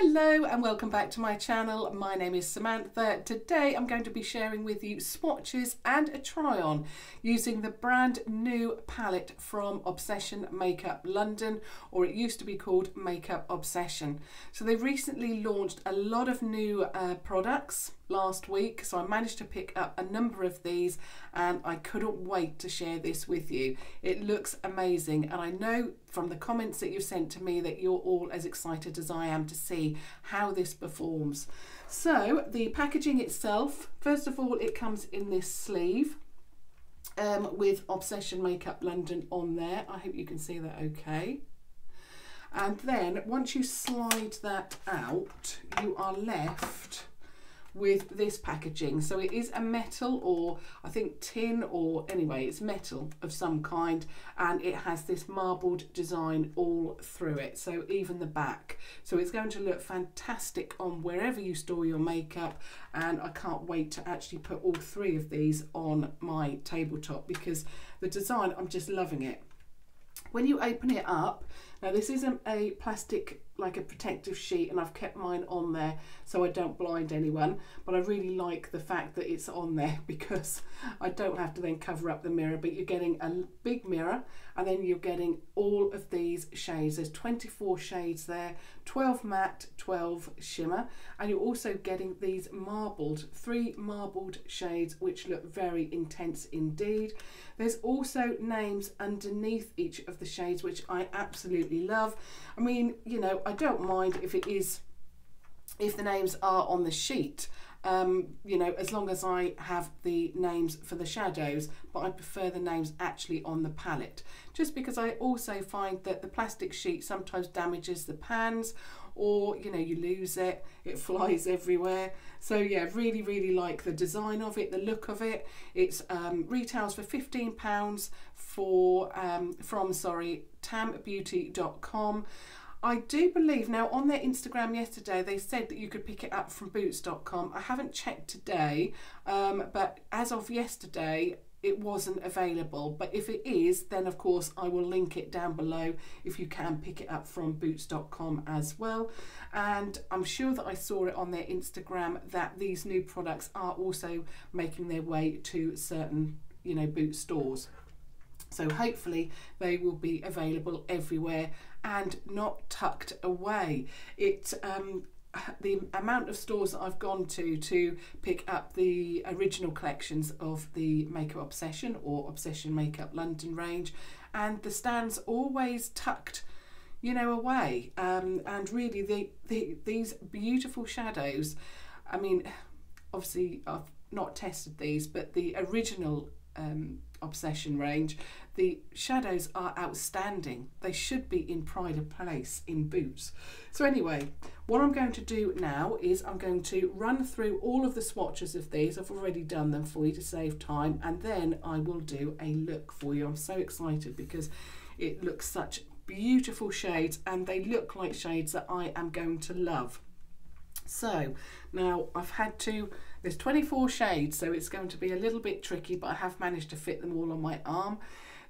Hello and welcome back to my channel. My name is Samantha. Today I'm going to be sharing with you swatches and a try on using the brand new palette from Obsession Makeup London, or it used to be called Makeup Obsession. So they've recently launched a lot of new products last week, so I managed to pick up a number of these and I couldn't wait to share this with you. It looks amazing, and I know from the comments that you've sent to me that you're all as excited as I am to see how this performs. So the packaging itself, first of all, it comes in this sleeve with Obsession Makeup London on there. I hope you can see that okay. And then once you slide that out, you are left with this packaging. So it is a metal, or I think tin, or anyway it's metal of some kind, and it has this marbled design all through it, so even the back. So it's going to look fantastic on wherever you store your makeup, and I can't wait to actually put all three of these on my tabletop because the design, I'm just loving it. When you open it up, now this isn't a plastic, like a protective sheet, and I've kept mine on there so I don't blind anyone, but I really like the fact that it's on there because I don't have to then cover up the mirror, but you're getting a big mirror and then you're getting all of these shades. There's 24 shades there, 12 matte, 12 shimmer, and you're also getting these marbled, 3 marbled shades which look very intense indeed. There's also names underneath each of the shades, which I absolutely love. I mean, you know, I don't mind if the names are on the sheet, you know, as long as I have the names for the shadows, but I prefer the names actually on the palette, just because I also find that the plastic sheet sometimes damages the pans, or you know, you lose it, it flies everywhere. So yeah, really like the design of it, the look of it. It's retails for £15 from tambeauty.com. I do believe now on their Instagram yesterday they said that you could pick it up from boots.com. I haven't checked today, but as of yesterday it wasn't available. But if it is, then of course I will link it down below if you can pick it up from boots.com as well. And I'm sure that I saw it on their Instagram that these new products are also making their way to certain, you know, Boots stores. So hopefully they will be available everywhere and not tucked away. The amount of stores that I've gone to pick up the original collections of the Makeup Obsession or Obsession Makeup London range, and the stands always tucked, you know, away. And really these beautiful shadows, I mean, obviously I've not tested these, but the original Obsession range, the shadows are outstanding. They should be in pride of place in Boots. So anyway, what I'm going to do now is I'm going to run through all of the swatches of these. I've already done them for you to save time, and then I will do a look for you. I'm so excited because it looks such beautiful shades, and they look like shades that I am going to love. So now there's 24 shades, so it's going to be a little bit tricky, but I have managed to fit them all on my arm.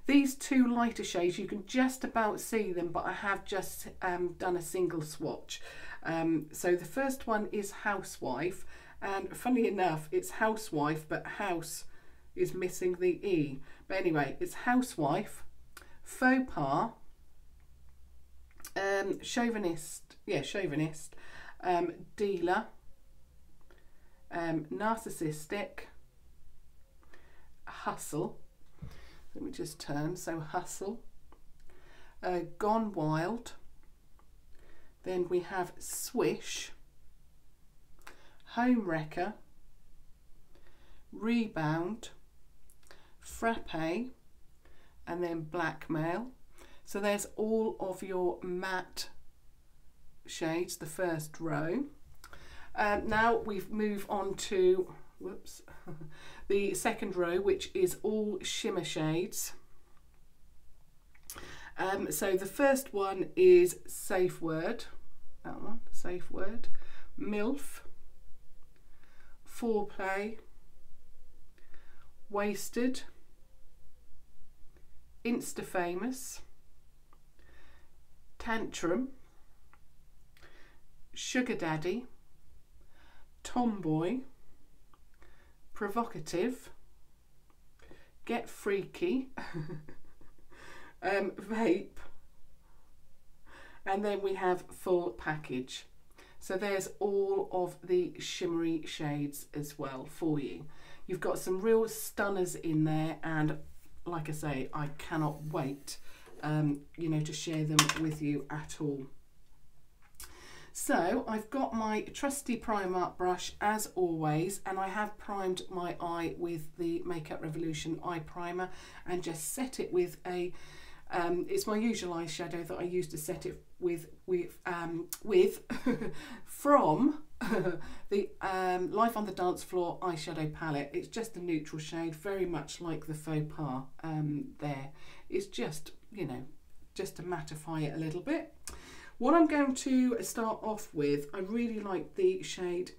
These two lighter shades, you can just about see them, but I have just done a single swatch. So the first one is Housewife, and funny enough, it's Housewife, but house is missing the E. But anyway, it's Housewife, Faux Pas, Chauvinist, Dealer, Narcissistic, Hustle, let me just turn, so Hustle, Gone Wild, then we have Swish, Home Wrecker, Rebound, Frappe, and then Blackmail. So there's all of your matte shades, the first row. Now we move on to the second row, which is all shimmer shades. So the first one is Safe Word, that one, Safe Word, MILF, Foreplay, Wasted, Insta Famous, Tantrum, Sugar Daddy, Tomboy, Provocative, Get Freaky, Vape, and then we have Full Package. So there's all of the shimmery shades as well for you. You've got some real stunners in there, and like I say, I cannot wait you know, to share them with you at all. So I've got my trusty Primark brush as always, and I have primed my eye with the Makeup Revolution eye primer and just set it with a it's my usual eyeshadow that I use to set it with from the Life on the Dance Floor eyeshadow palette. It's just a neutral shade, very much like the Faux Pas there. It's just, you know, just to mattify it a little bit. What I'm going to start off with, I really like the shade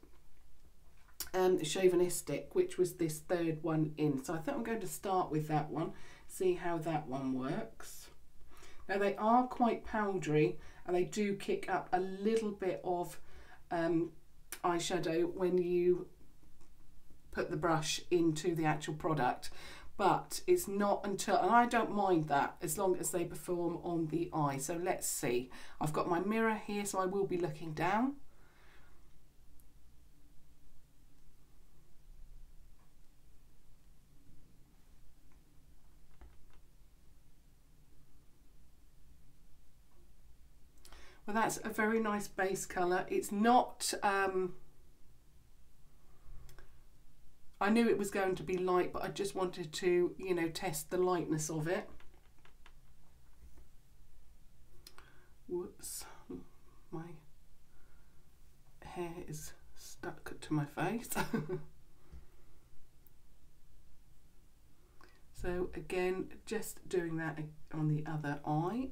Chauvinistic, which was this third one in. So I think I'm going to start with that one, see how that one works. Now they are quite powdery and they do kick up a little bit of eyeshadow when you put the brush into the actual product, but it's not until, and I don't mind that as long as they perform on the eye. So let's see. I've got my mirror here, so I will be looking down. Well, that's a very nice base colour. It's not, I knew it was going to be light, but I just wanted to, you know, test the lightness of it. Whoops, my hair is stuck to my face. So again, just doing that on the other eye.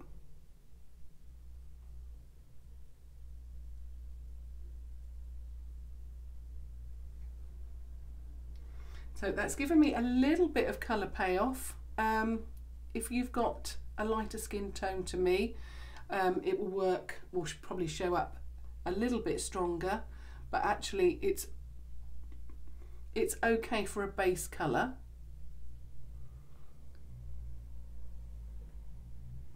So that's given me a little bit of colour payoff. If you've got a lighter skin tone to me, it will work, will probably show up a little bit stronger, but actually it's okay for a base colour.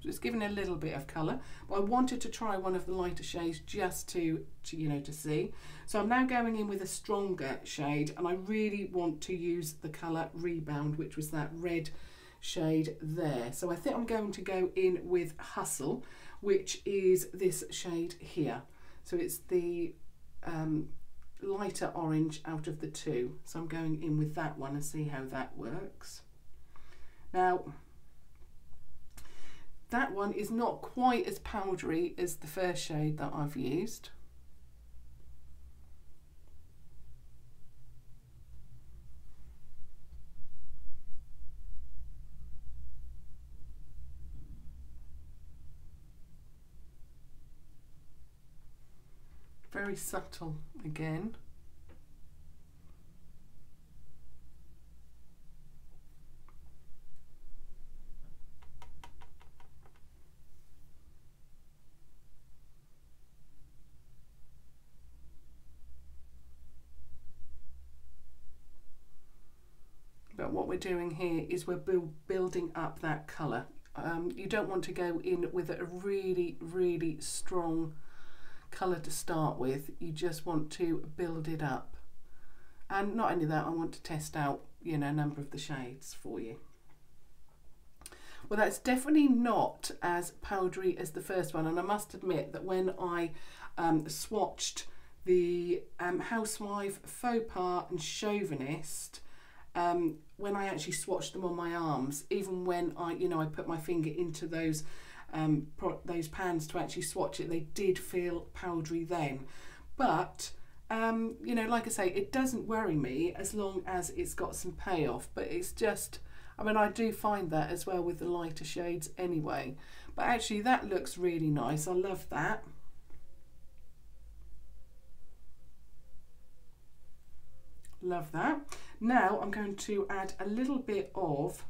Just giving a little bit of colour, but I wanted to try one of the lighter shades just to you know, to see. So I'm now going in with a stronger shade, and I really want to use the colour Rebound, which was that red shade there. So I think I'm going to go in with Hustle, which is this shade here. So it's the lighter orange out of the two. So I'm going in with that one and see how that works. Now, that one is not quite as powdery as the first shade that I've used. Very subtle again. But what we're doing here is we're building up that colour. You don't want to go in with a really, really strong colour to start with. You just want to build it up. And not only that, I want to test out, you know, a number of the shades for you. Well, that's definitely not as powdery as the first one, and I must admit that when I swatched the Housewife, Faux Pas and Chauvinist, when I actually swatched them on my arms, even when I put my finger into those pans to actually swatch it, they did feel powdery then. But you know, like I say, it doesn't worry me as long as it's got some payoff. But it's just, I mean, I do find that as well with the lighter shades anyway. But actually that looks really nice. I love that. Love that. Now I'm going to add a little bit of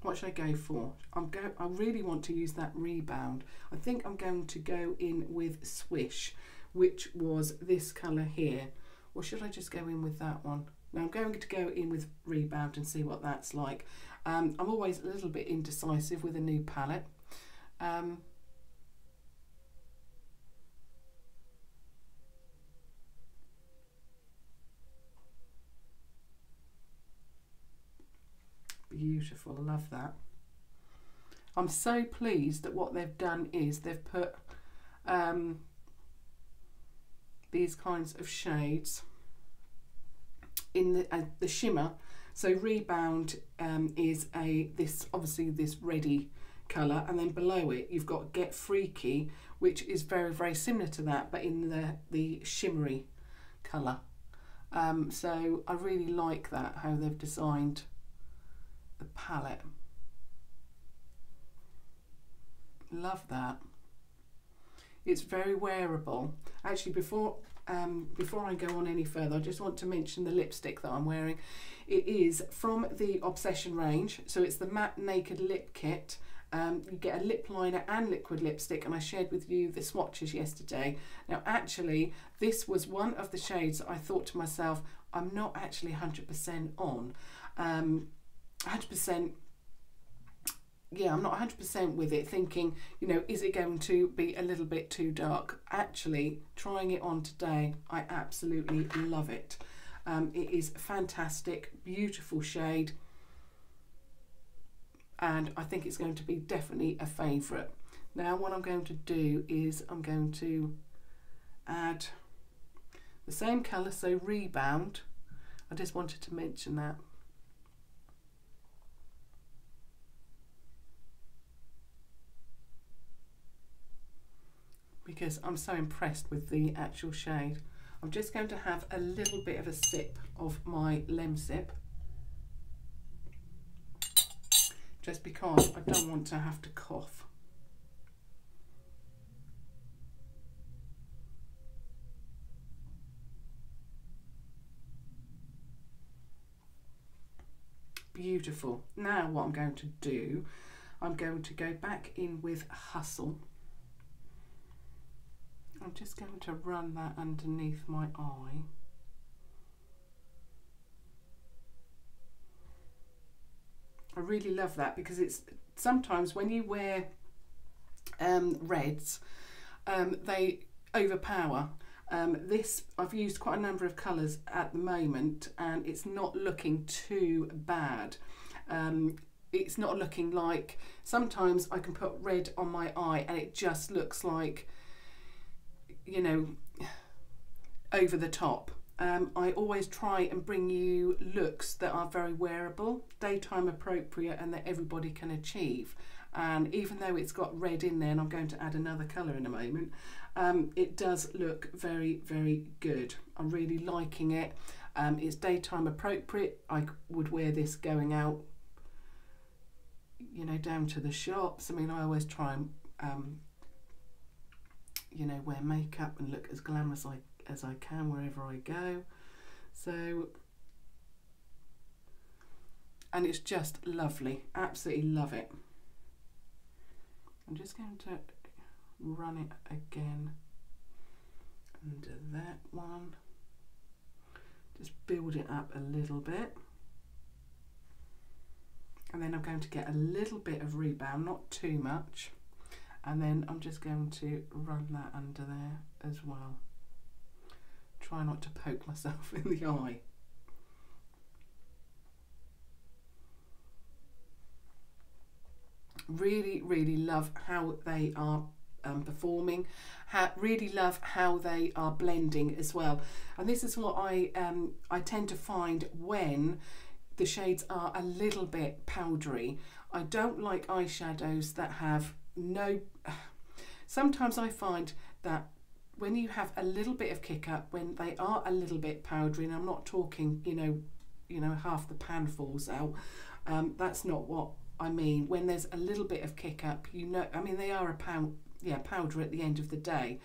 What should I go for? I really want to use that Rebound. I think I'm going to go in with Swish, which was this colour here. Or should I just go in with that one? Now I'm going to go in with Rebound and see what that's like. I'm always a little bit indecisive with a new palette. Beautiful, I love that. I'm so pleased that what they've done is they've put these kinds of shades in the shimmer. So Rebound is obviously this reddy colour, and then below it you've got Get Freaky, which is very, very similar to that, but in the shimmery colour. So I really like that, how they've designed the palette. Love that. It's very wearable. Actually, before I go on any further, I just want to mention the lipstick that I'm wearing. It is from the Obsession range, so it's the Matte Naked Lip Kit. You get a lip liner and liquid lipstick, and I shared with you the swatches yesterday. Now actually, this was one of the shades that I thought to myself, I'm not actually 100% on. 100%, yeah, I'm not 100% with it, thinking, you know, is it going to be a little bit too dark? Actually, trying it on today, I absolutely love it. It is fantastic, beautiful shade, and I think it's going to be definitely a favourite. Now what I'm going to do is I'm going to add the same colour, so Rebound. I just wanted to mention that. Because I'm so impressed with the actual shade. I'm just going to have a little bit of a sip of my Lemsip, just because I don't want to have to cough. Beautiful. Now what I'm going to do, I'm going to go back in with Hustle. I'm just going to run that underneath my eye. I really love that, because it's sometimes when you wear reds, they overpower. This, I've used quite a number of colours at the moment, and it's not looking too bad. It's not looking like, sometimes I can put red on my eye and it just looks like, you know, over the top. I always try and bring you looks that are very wearable, daytime appropriate, and that everybody can achieve. And even though it's got red in there, and I'm going to add another colour in a moment, it does look very, very good. I'm really liking it. It's daytime appropriate. I would wear this going out, you know, down to the shops. I mean, I always try and you know, wear makeup and look as glamorous as I can wherever I go. So, and it's just lovely, absolutely love it. I'm just going to run it again under that one, just build it up a little bit, and then I'm going to get a little bit of Rebound, not too much. And then I'm just going to run that under there as well. Try not to poke myself in the eye. Really, really love how they are performing. Really love how they are blending as well. And this is what I tend to find when the shades are a little bit powdery. I don't like eyeshadows that have no, sometimes I find that when you have a little bit of kick up, when they are a little bit powdery, and I'm not talking, you know, half the pan falls out, that's not what I mean. When there's a little bit of kick up, you know, I mean, they are powder at the end of the day.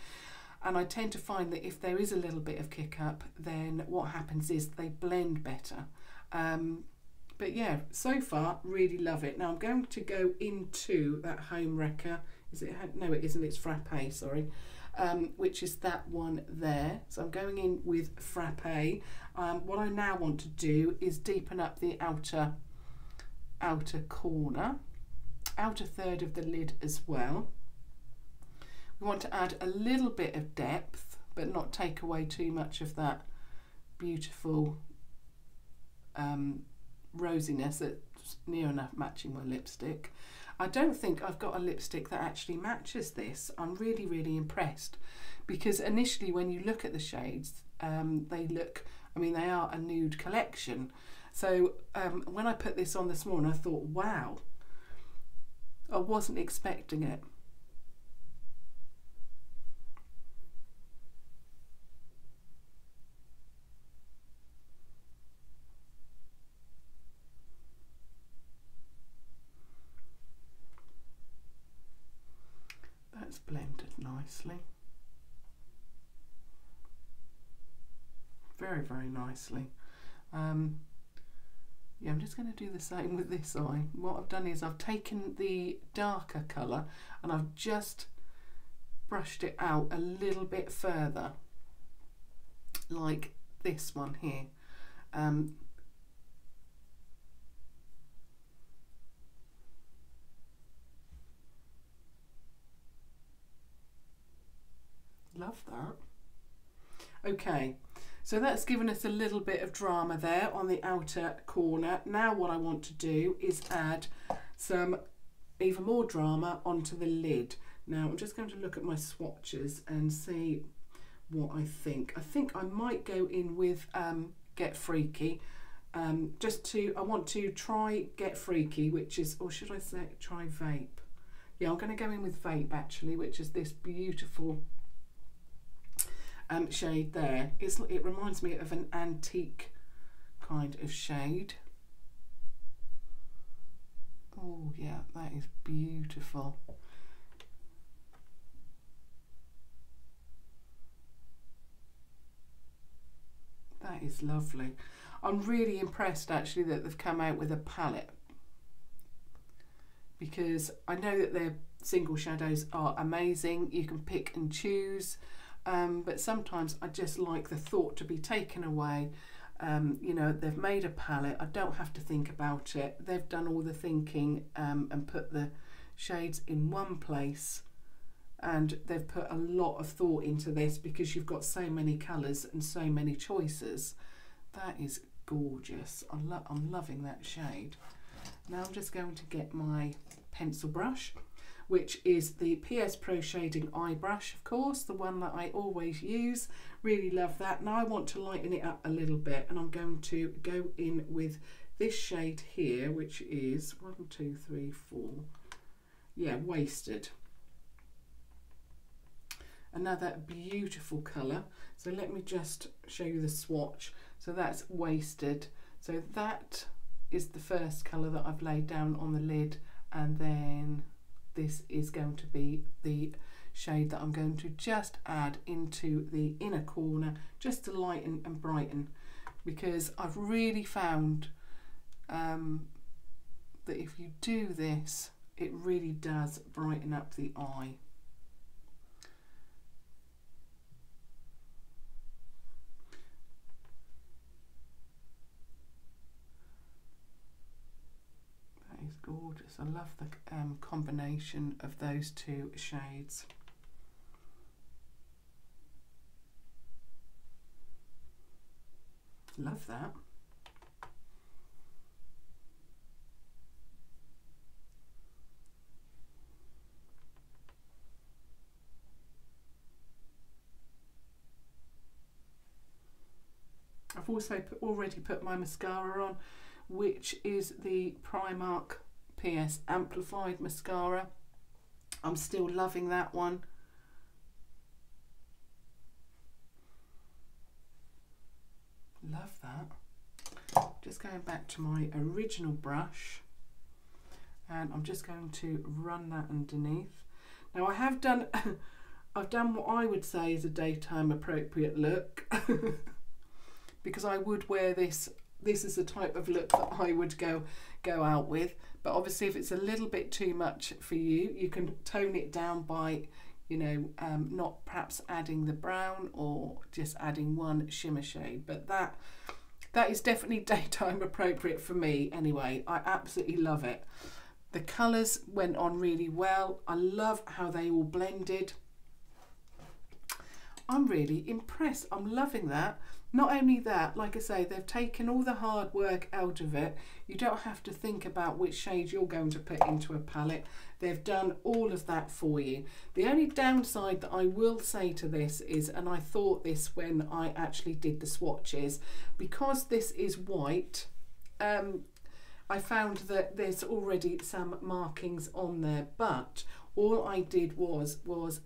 And I tend to find that if there is a little bit of kick up, then what happens is they blend better. But But yeah, so far, really love it. Now I'm going to go into that Home Wrecker. Is it? No, it isn't. It's Frappe, sorry. Which is that one there. So I'm going in with Frappe. What I now want to do is deepen up the outer corner, outer third of the lid as well. We want to add a little bit of depth, but not take away too much of that beautiful rosiness that's near enough matching my lipstick. I don't think I've got a lipstick that actually matches this. I'm really, really impressed, because initially when you look at the shades, they look, I mean, they are a nude collection. So when I put this on this morning, I thought, wow, I wasn't expecting it. That's blended nicely. Very, very nicely. Yeah, I'm just going to do the same with this eye. What I've done is I've taken the darker colour and I've just brushed it out a little bit further, like this one here. Love that. Okay, so that's given us a little bit of drama there on the outer corner. Now what I want to do is add some even more drama onto the lid. Now I'm just going to look at my swatches and see what I think. I think I might go in with Get Freaky. I want to try Get Freaky, which is, or should I say try Vape? Yeah, I'm going to go in with Vape actually, which is this beautiful shade there. It reminds me of an antique kind of shade. Oh yeah, that is beautiful. That is lovely. I'm really impressed actually that they've come out with a palette, because I know that their single shadows are amazing. You can pick and choose. But sometimes I just like the thought to be taken away. You know, they've made a palette, I don't have to think about it. They've done all the thinking and put the shades in one place, and they've put a lot of thought into this because you've got so many colours and so many choices. That is gorgeous. I'm loving that shade. Now I'm just going to get my pencil brush, which is the PS Pro Shading Eye Brush, of course, the one that I always use. Really love that. Now I want to lighten it up a little bit, and I'm going to go in with this shade here, which is 1, 2, 3, 4. Yeah, Wasted. Another beautiful colour. So let me just show you the swatch. So that's Wasted. So that is the first colour that I've laid down on the lid, and then this is going to be the shade that I'm going to just add into the inner corner, just to lighten and brighten, because I've really found that if you do this, it really does brighten up the eye. Is gorgeous. I love the combination of those two shades. Love that. I've also already put my mascara on, which is the Primark PS Amplif-eyed mascara. I'm still loving that one. Love that. Just going back to my original brush, and I'm just going to run that underneath. Now I have done I've done what I would say is a daytime appropriate look because I would wear this this is the type of look that I would go out with. But obviously if it's a little bit too much for you, you can tone it down by, you know, not perhaps adding the brown or just adding one shimmer shade. But that is definitely daytime appropriate for me anyway. I absolutely love it. The colours went on really well. I love how they all blended. I'm really impressed. I'm loving that. Not only that, like I say, they've taken all the hard work out of it. You don't have to think about which shade you're going to put into a palette. They've done all of that for you. The only downside that I will say to this is, and I thought this when I actually did the swatches, because this is white, I found that there's already some markings on there, but all I did was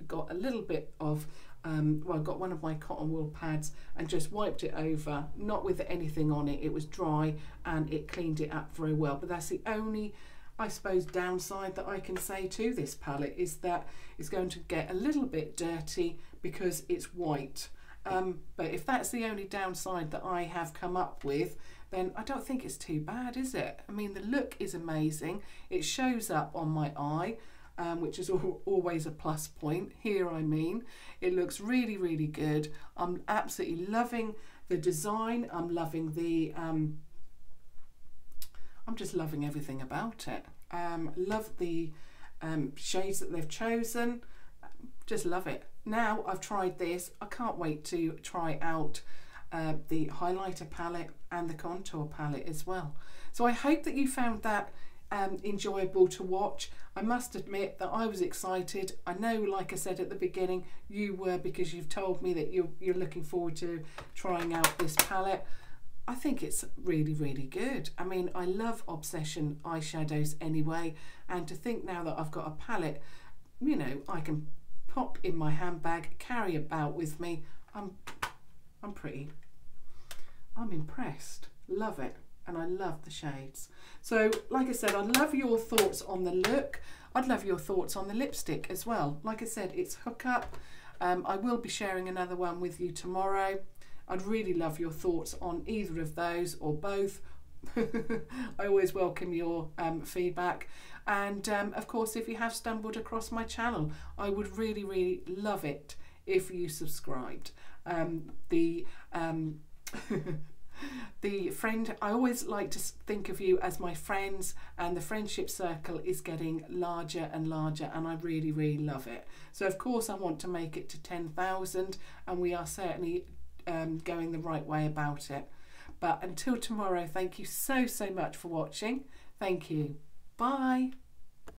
got a little bit of well, I got one of my cotton wool pads and just wiped it over, not with anything on it. It was dry and it cleaned it up very well. But that's the only, I suppose, downside that I can say to this palette, is that it's going to get a little bit dirty because it's white. But if that's the only downside that I have come up with, then I don't think it's too bad, is it? I mean, the look is amazing. It shows up on my eye, which is always a plus point. Here, I mean, it looks really, really good. I'm absolutely loving the design. I'm loving the, I'm just loving everything about it. Love the shades that they've chosen. Just love it. Now I've tried this, I can't wait to try out the highlighter palette and the contour palette as well. So I hope that you found that enjoyable to watch. I must admit that I was excited. I know, like I said at the beginning, you were, because you've told me that you're looking forward to trying out this palette. I think it's really, really good. I mean, I love Obsession eyeshadows anyway, and to think now that I've got a palette, you know, I can pop in my handbag, carry about with me, I'm impressed. Love it. And I love the shades. So like I said, I'd love your thoughts on the look. I'd love your thoughts on the lipstick as well. Like I said, it's Hookup. I will be sharing another one with you tomorrow. I'd really love your thoughts on either of those or both. I always welcome your feedback. And of course, if you have stumbled across my channel, I would really, really love it if you subscribed. The friend, I always like to think of you as my friends, and the friendship circle is getting larger and larger, and I really, really love it. So of course I want to make it to 10,000, and we are certainly going the right way about it. But until tomorrow, thank you so much for watching. Thank you. Bye.